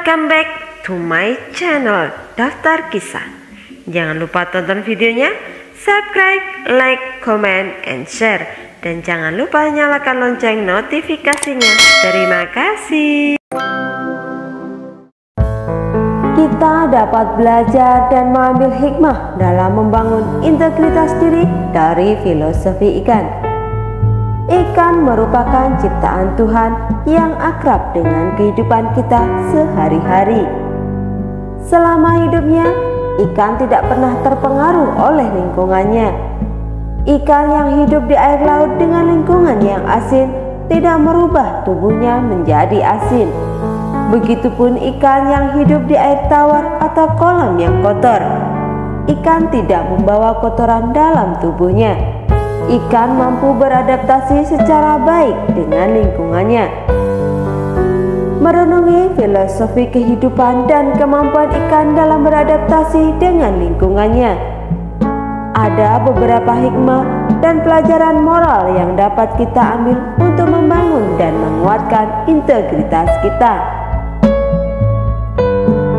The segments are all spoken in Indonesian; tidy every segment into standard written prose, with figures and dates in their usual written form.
Welcome back to my channel Daftar Kisah. Jangan lupa tonton videonya, subscribe, like, comment, and share. Dan jangan lupa nyalakan lonceng notifikasinya. Terima kasih. Kita dapat belajar dan mengambil hikmah dalam membangun integritas diri dari filosofi ikan. Ikan merupakan ciptaan Tuhan yang akrab dengan kehidupan kita sehari-hari. Selama hidupnya, ikan tidak pernah terpengaruh oleh lingkungannya. Ikan yang hidup di air laut dengan lingkungan yang asin tidak merubah tubuhnya menjadi asin. Begitupun ikan yang hidup di air tawar atau kolam yang kotor. Ikan tidak membawa kotoran dalam tubuhnya. Ikan mampu beradaptasi secara baik dengan lingkungannya. Merenungi filosofi kehidupan dan kemampuan ikan dalam beradaptasi dengan lingkungannya. Ada beberapa hikmah dan pelajaran moral yang dapat kita ambil untuk membangun dan menguatkan integritas kita.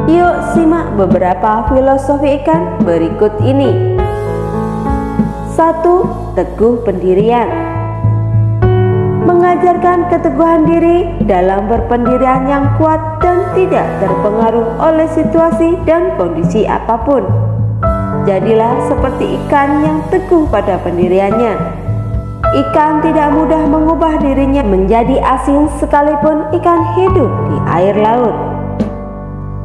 Yuk simak beberapa filosofi ikan berikut ini. 1. Teguh pendirian. Mengajarkan keteguhan diri dalam berpendirian yang kuat dan tidak terpengaruh oleh situasi dan kondisi apapun. Jadilah seperti ikan yang teguh pada pendiriannya. Ikan tidak mudah mengubah dirinya menjadi asin sekalipun ikan hidup di air laut.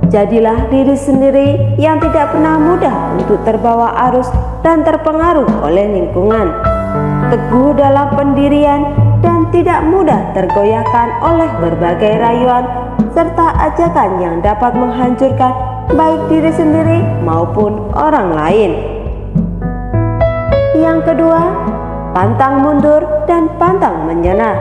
Jadilah diri sendiri yang tidak pernah mudah untuk terbawa arus dan terpengaruh oleh lingkungan. Teguh dalam pendirian dan tidak mudah tergoyahkan oleh berbagai rayuan serta ajakan yang dapat menghancurkan baik diri sendiri maupun orang lain. Yang kedua, pantang mundur dan pantang menyerah.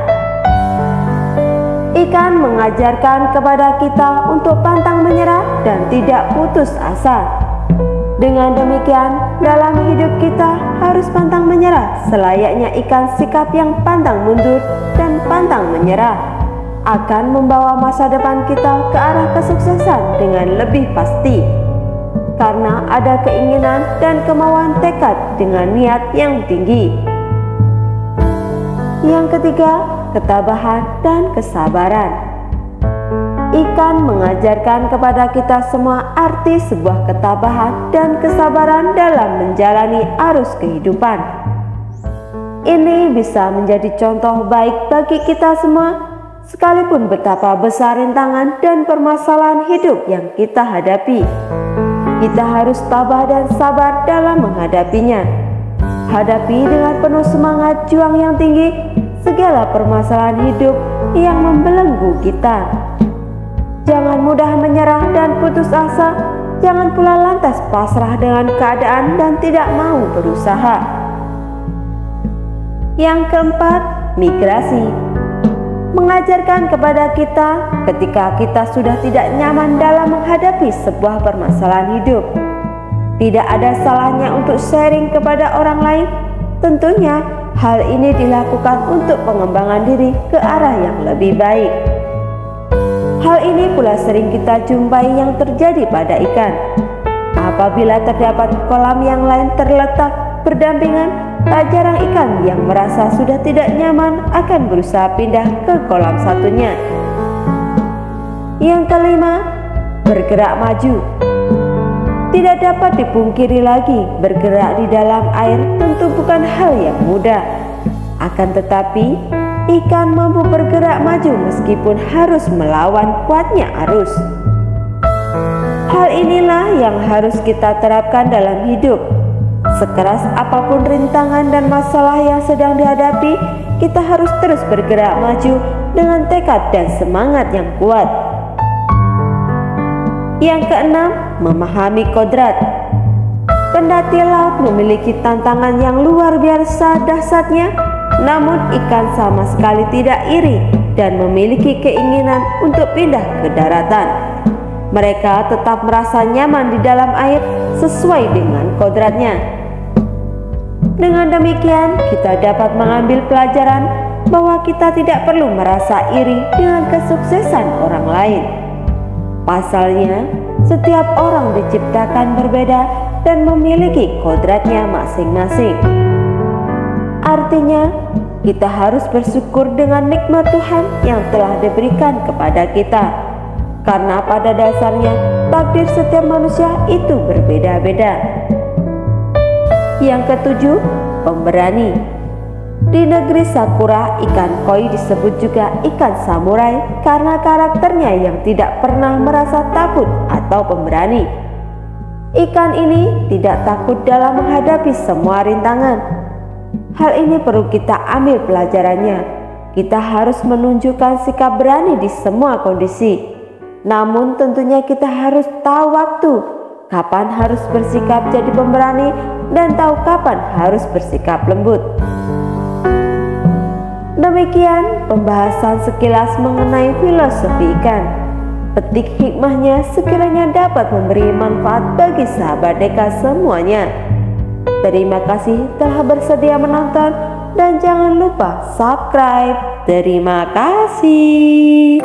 Ikan mengajarkan kepada kita untuk pantang menyerah dan tidak putus asa. Dengan demikian, dalam hidup kita harus pantang menyerah selayaknya ikan. Sikap yang pantang mundur dan pantang menyerah akan membawa masa depan kita ke arah kesuksesan dengan lebih pasti. Karena ada keinginan dan kemauan tekad dengan niat yang tinggi. Yang ketiga, ketabahan dan kesabaran. Ikan mengajarkan kepada kita semua arti sebuah ketabahan dan kesabaran dalam menjalani arus kehidupan. Ini bisa menjadi contoh baik bagi kita semua, sekalipun betapa besar rintangan dan permasalahan hidup yang kita hadapi. Kita harus tabah dan sabar dalam menghadapinya. Hadapi dengan penuh semangat juang yang tinggi segala permasalahan hidup yang membelenggu kita. Jangan mudah menyerah dan putus asa. Jangan pula lantas pasrah dengan keadaan dan tidak mau berusaha. Yang keempat, migrasi. Mengajarkan kepada kita ketika kita sudah tidak nyaman dalam menghadapi sebuah permasalahan hidup. Tidak ada salahnya untuk sharing kepada orang lain. Tentunya hal ini dilakukan untuk pengembangan diri ke arah yang lebih baik. Hal ini pula sering kita jumpai yang terjadi pada ikan. Apabila terdapat kolam yang lain terletak berdampingan, tak jarang ikan yang merasa sudah tidak nyaman akan berusaha pindah ke kolam satunya. Yang kelima, bergerak maju. Tidak dapat dipungkiri lagi, bergerak di dalam air tentu bukan hal yang mudah. Akan tetapi, ikan mampu bergerak maju meskipun harus melawan kuatnya arus. Hal inilah yang harus kita terapkan dalam hidup. Sekeras apapun rintangan dan masalah yang sedang dihadapi, kita harus terus bergerak maju dengan tekad dan semangat yang kuat. Yang keenam, memahami kodrat. Pendaki laut memiliki tantangan yang luar biasa dahsyatnya, namun ikan sama sekali tidak iri dan memiliki keinginan untuk pindah ke daratan. Mereka tetap merasa nyaman di dalam air sesuai dengan kodratnya. Dengan demikian, kita dapat mengambil pelajaran bahwa kita tidak perlu merasa iri dengan kesuksesan orang lain. Pasalnya, setiap orang diciptakan berbeda dan memiliki kodratnya masing-masing. Artinya, kita harus bersyukur dengan nikmat Tuhan yang telah diberikan kepada kita. Karena pada dasarnya, takdir setiap manusia itu berbeda-beda. Yang ketujuh, pemberani. Di negeri Sakura, ikan koi disebut juga ikan samurai karena karakternya yang tidak pernah merasa takut atau pemberani. Ikan ini tidak takut dalam menghadapi semua rintangan. Hal ini perlu kita ambil pelajarannya. Kita harus menunjukkan sikap berani di semua kondisi. Namun tentunya kita harus tahu waktu, kapan harus bersikap jadi pemberani dan tahu kapan harus bersikap lembut. Demikian pembahasan sekilas mengenai filosofi ikan. Petik hikmahnya sekiranya dapat memberi manfaat bagi sahabat Deka semuanya. Terima kasih telah bersedia menonton dan jangan lupa subscribe. Terima kasih.